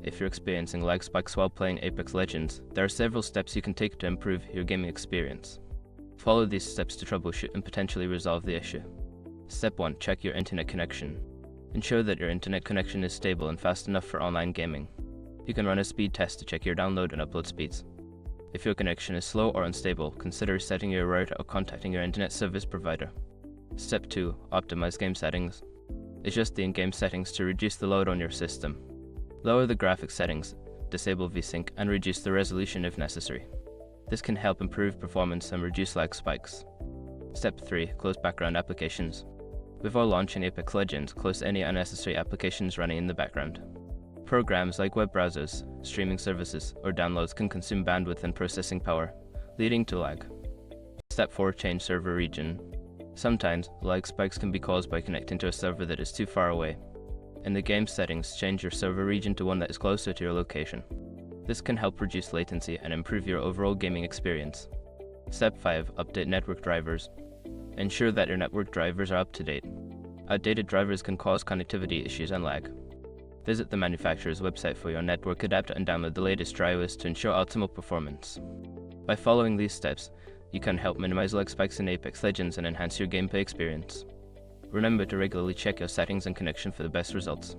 if you're experiencing lag spikes while playing Apex Legends, there are several steps you can take to improve your gaming experience. Follow these steps to troubleshoot and potentially resolve the issue. Step 1. Check your internet connection. Ensure that your internet connection is stable and fast enough for online gaming. You can run a speed test to check your download and upload speeds. If your connection is slow or unstable, consider setting your router or contacting your internet service provider. Step 2. Optimize game settings. Adjust the in-game settings to reduce the load on your system. Lower the graphics settings, disable VSync, and reduce the resolution if necessary. This can help improve performance and reduce lag spikes. Step 3. Close background applications. Before launching Apex Legends, close any unnecessary applications running in the background. Programs like web browsers, streaming services, or downloads can consume bandwidth and processing power, leading to lag. Step 4. Change server region. Sometimes, lag spikes can be caused by connecting to a server that is too far away. In the game settings, change your server region to one that is closer to your location. This can help reduce latency and improve your overall gaming experience. Step 5. Update network drivers. Ensure that your network drivers are up to date. Outdated drivers can cause connectivity issues and lag. Visit the manufacturer's website for your network adapter and download the latest drivers to ensure optimal performance. By following these steps, you can help minimize lag spikes in Apex Legends and enhance your gameplay experience. Remember to regularly check your settings and connection for the best results.